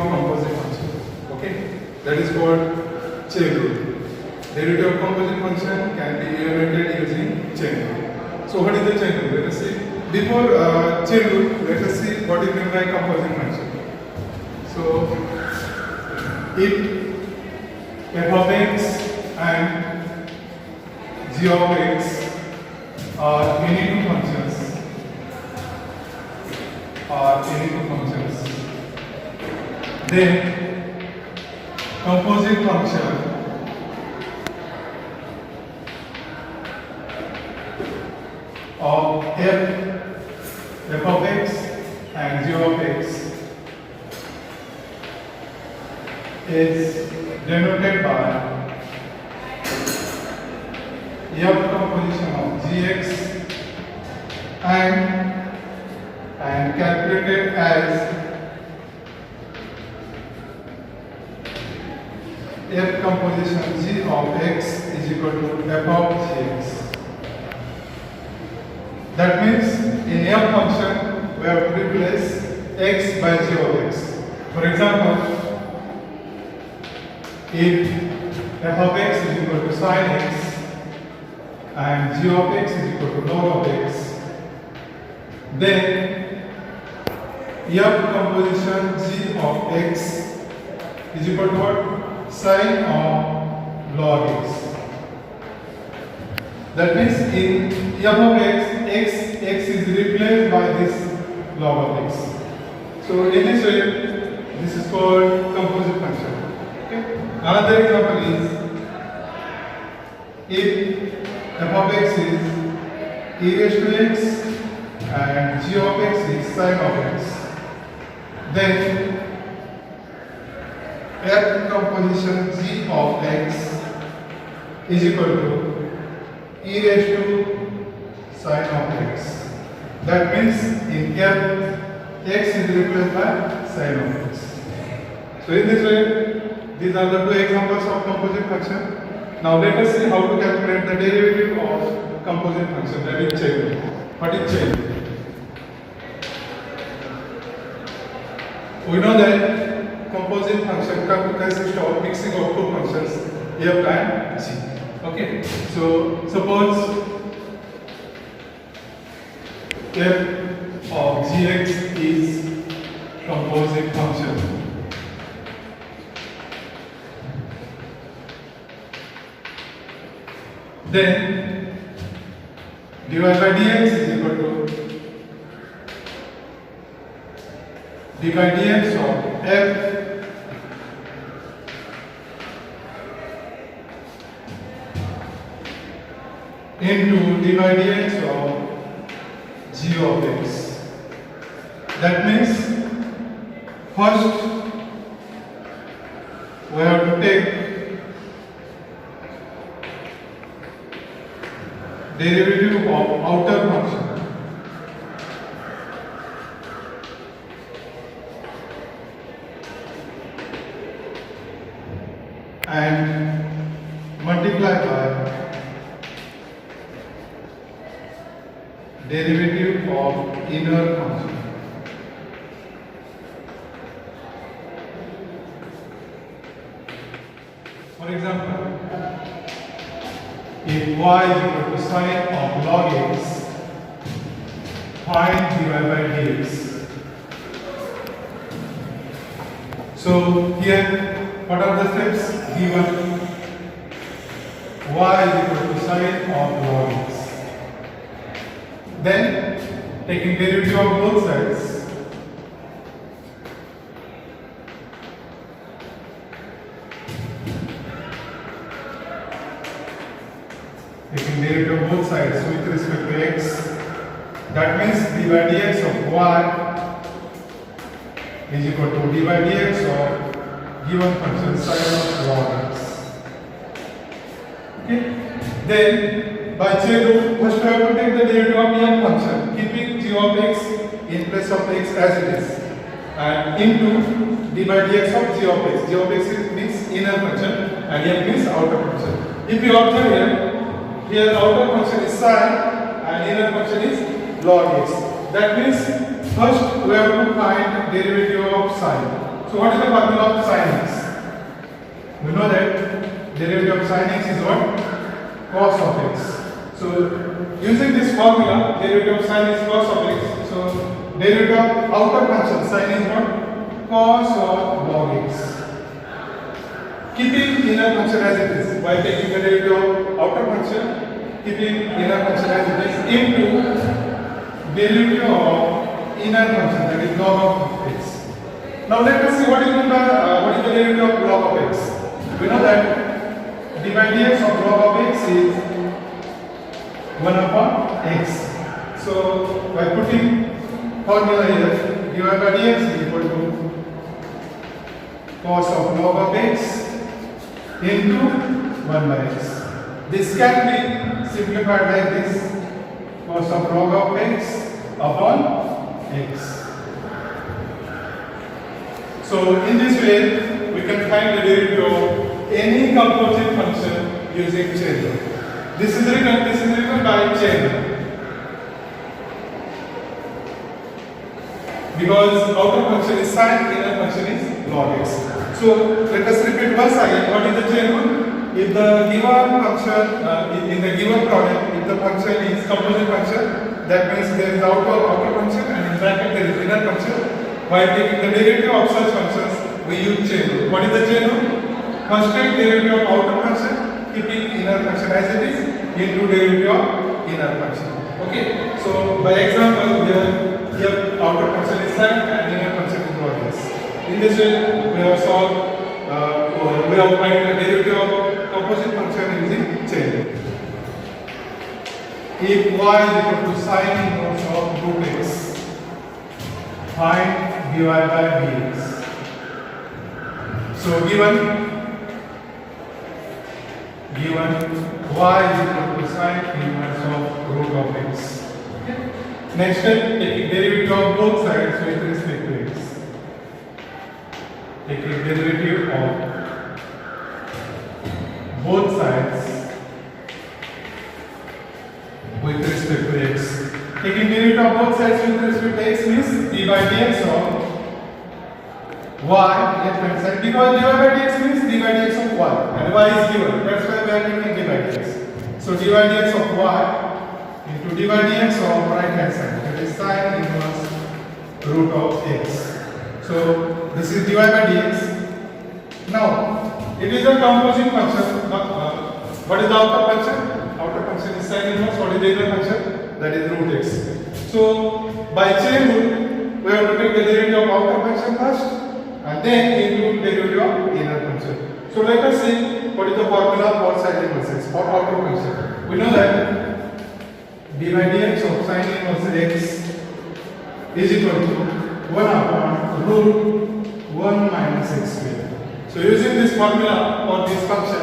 of composite function. Okay, that is called chain rule. Derivative of composite function can be evaluated using chain rule. So what is the chain rule? Let us see. Before chain rule, let us see what is meant by composite function. So if f of x and g of x are any two functions, then composite function of f of x and g of x is denoted by f composition of gx and calculated as f composition g of x is equal to f of gx. That means in f function we have to replace x by g of x. For example, if f of x is equal to sin x and g of x is equal to log of x, then f composition g of x is equal to what? Sin of log x. That means in f of x is replaced by this log of x. So in this way, this is called composite function. Okay. Another example is if f of x is e raised to x and g of x is sin of x, then f composition g of x is equal to e raised to sin of x. That means in f, x is replaced by sin of x. So in this way, these are the two examples of composite function. Now let us see how to calculate the derivative of composite function, that is chain rule. What is chain rule? We know that composite function consists of mixing of two functions f and g. Okay, so suppose f of gx is composite function. Then dy by dx is equal to dy dx of f into dy dx of g of x. That means first we have to take derivative of outer function and multiply by derivative of inner function. For example, if y is equal to sin of log x, find dy by dx. So here, what are the steps given? Y is equal to sin of log x. Then, taking derivative of both sides, taking derivative of both sides with respect to x, that means dy by dx of y is equal to dy by dx of given function sin of log x. Okay. Then by chain rule, first we have to take the derivative of f function, keeping g of x in place of x as it is, and into dy by dx of g of x. G of x means inner function and f means outer function. If you observe here outer function is sin and inner function is log x. That means first we have to find derivative of sin. So what is the formula of sin x? We know that derivative of sin x is what? Cos of x. So using this formula, derivative of sin is cos of x. So derivative of outer function sin is what? Cos of log x. Keeping inner function as it is, while taking the derivative of outer function, keeping inner function as it is into derivative of inner function, that is log of x. Now let us see what is the derivative of log of x. We know that dy dx of log of x is 1 upon x. So by putting formula here, dy by dx is equal to cos of log of x into 1 by x. This can be simplified like this, cos of log of x upon x. So in this way, we can find the derivative of any composite function using chain rule. This is written by chain rule. Because outer function is sin, inner function is log x. So let us repeat once again. What is the chain rule? If the given function, in the given product, if the function is composite function, that means there is outer function and in bracket there is inner function. While taking the derivative of such functions, we use chain rule. What is the chain rule? Constant derivative of outer function, keeping inner function as it is, into derivative of inner function. Okay. So by example, here outer function is sin and inner function is log x. In this way, we have solved. We have found the derivative of composite function using chain rule. If y is equal to sin inverse of root x, find dy by dx. So given y is equal to sin inverse of root of x. Okay. Next step, taking derivative of both sides with respect to x. Taking derivative of both sides with respect to x. Taking derivative of both sides with respect to x means d by dx of y left hand side, because dy by dx means d by dx of y and y is given. That's why we are taking d by dx. So dy dx of y into dy dx of right hand side, that is sin inverse root of x. So this is dy by dx. Now it is a composite function. What is the outer function? Outer function is sin inverse. What is the inner function? That is root x. So by chain rule, we have to take the derivative of outer function first and then include derivative of inner function. So let us see what is the formula for sin inverse x for outer function. We know that d by dx of sin inverse x is equal to 1 upon root 1 minus x squared. So using this formula for this function,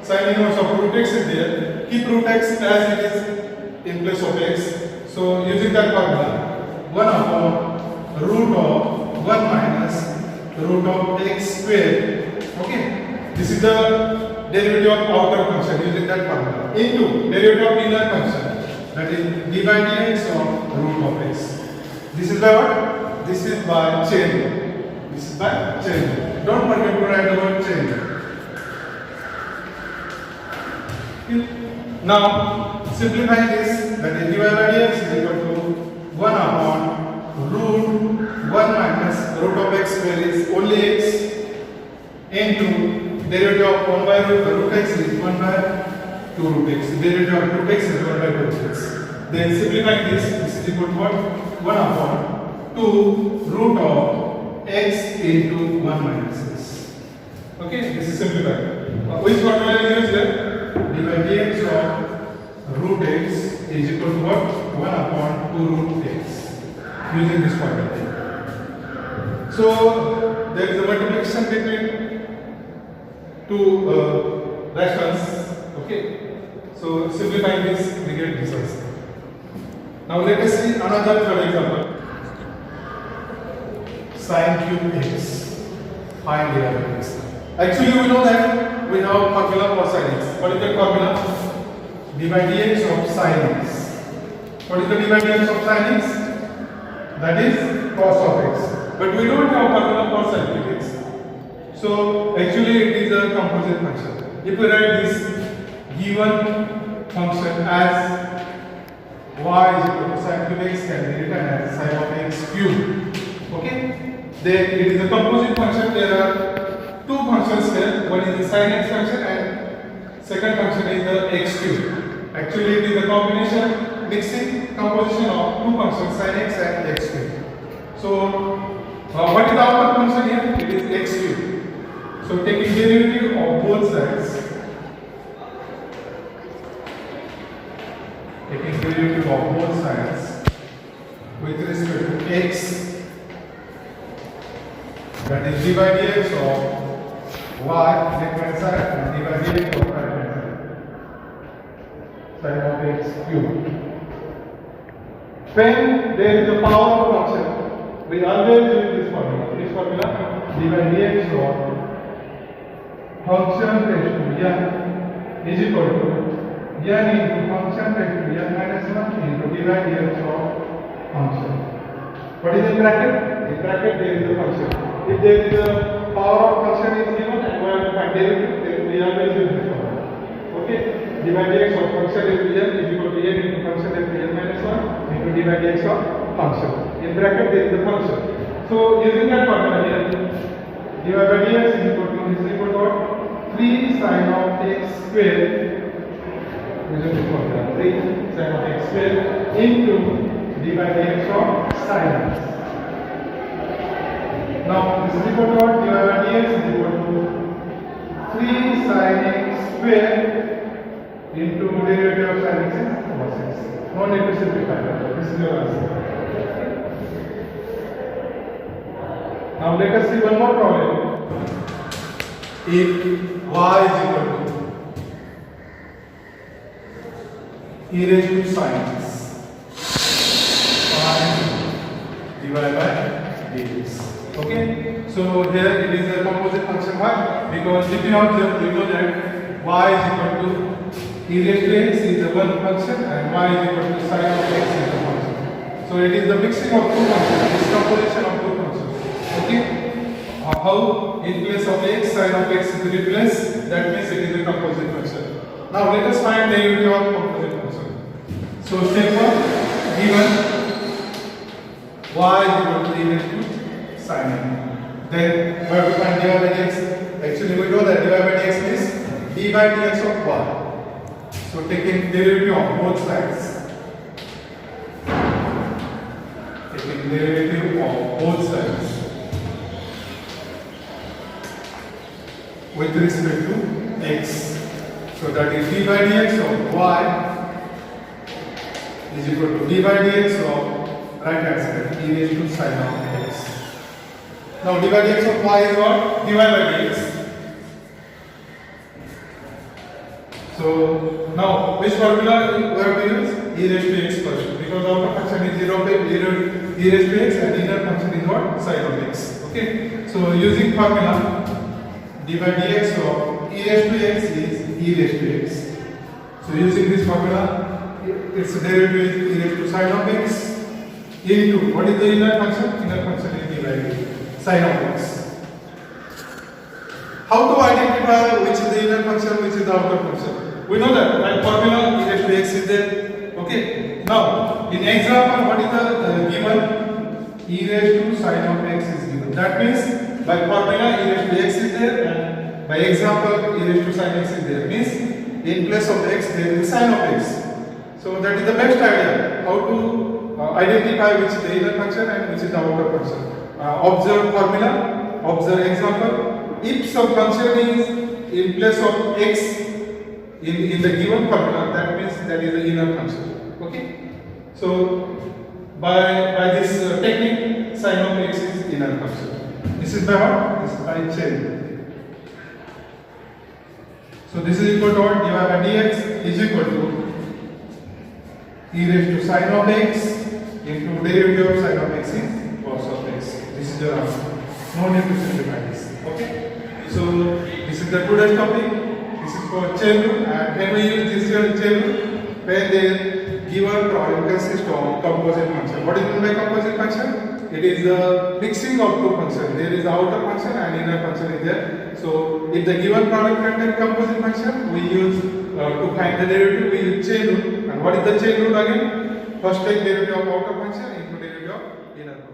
sin inverse of root x is there. Keep root x as it is in place of x. So using that formula, 1 upon root of 1 minus root of x squared. Okay. This is the derivative of outer function using that formula into derivative of inner function, that is d by dx of root of x. This is by what? This is by chain rule. This is by chain rule. Don't forget to write the word chain rule. Now simplify this, that is dy by dx is equal to 1 upon root 1 minus root of x square is only x into derivative of 1 by root x is 1 by 2 root x. Derivative of root x is 1 by 2 x. Then simplify this is equal to what? 1 upon 2 root of x into 1 minus x. Okay, this is simplified. Which formula is used there? dy by dx of root x is equal to what? 1 upon 2 root x. Using this formula. So there is a multiplication between two ratios. Okay. So simplifying this, we get this answer. Now let us see another third example. Sin cube x. Find the other x. Actually, we know that we have formula for sin x. What is the formula? d by dx of sin x. What is the d by dx of sin x? That is cos of x. but we don't have formula for cyclic x. So actually it is a composite function. If we write this given function as y is equal to sin cube x, can be written as sin of x cube. Okay? Then it is a composite function. There are two functions here. One is the sin x function and second function is the x cube. Actually it is a combination, mixing composition of two functions, sin x and x cube. So what is the output function here? It is x cube. So taking derivative of both sides. Taking derivative of both sides with respect to x, that is d by dx of y left hand side and d by dx of right hand side, sin of x cube. When there is a power function, we always use this formula. This formula d by dx of function raised to n is equal to n into function raised to n minus 1 into d by dx of function. What is in bracket? In bracket there is a function. If there is a power of function is given and we have to find derivative, then we always use this formula. Okay? D by dx of function raised to n is equal to n into function raised to n minus 1 into d by dx of function. In bracket there is a function. So using that formula here, d by dx is equal to 3 sin of x square, using this formula, 3 sin of x square into d by dx of sin x. Now this is equal to what? D by dx is equal to 3 sin x square into derivative of sin x is cos x. No need to simplify that. This is your answer. Now let us see one more problem. If y is equal to e raised to sin x divided by dx. Okay, so here it is a composite function. Why? Because if you observe, you know that y is equal to e raised to x is a one function and y is equal to sin of x is a function. So it is the mixing of two functions, this composition of two functions. Okay. How in place of x, sin of x is replaced, that means it is a composite function. Now let us find the derivative of composite function. So step 1, given y is equal to e raised to sin x. Then we have to find dy by dx. Actually we know that dy by dx means d by dx of y. So taking derivative of both sides. Taking derivative of both sides. With respect to x. So that is d by dx of y is equal to d by dx of right hand side e raised to sin of x. Now d by dx of y is what? dy by dx. So now which formula we have to use? E raised to x first, because outer function is 0 by e raised to x and inner function is what? Sin of x. Okay. So using formula d by dx of e raised to x is e raised to x. So using this formula, its derivative is e raised to sin of x into what is the inner function? Inner function is d by dx, sin of x. How to identify which is the inner function, which is the outer function? We know that by formula e raised to x is there. Okay. Now in example, what is the given? E raised to sin of x is given. That means by formula e raised to x is there and by example e raised to sin x is there. Means in place of x there is sin of x. So that is the best idea how to identify which is the inner function and which is the outer function. Observe formula, observe example. If some function is in place of x in the given formula, that means that is the inner function. Okay. So by this technique, sin of x is inner function. This is by what? This is by chain. So this is equal to what? dy by dx is equal to e raised to sin of x into derivative of sin of x in cos of x. This is the answer. No need to simplify this. Okay. So this is the today's topic. This is for chain rule, and when we use this chain rule, where their given problem consists of composite function. What is meant by composite function? It is the mixing of two functions. There is the outer function and inner function is there. So if the given product contains composite function, we use to find the derivative, we use chain rule. And what is the chain rule again? First take derivative of outer function into derivative of inner function.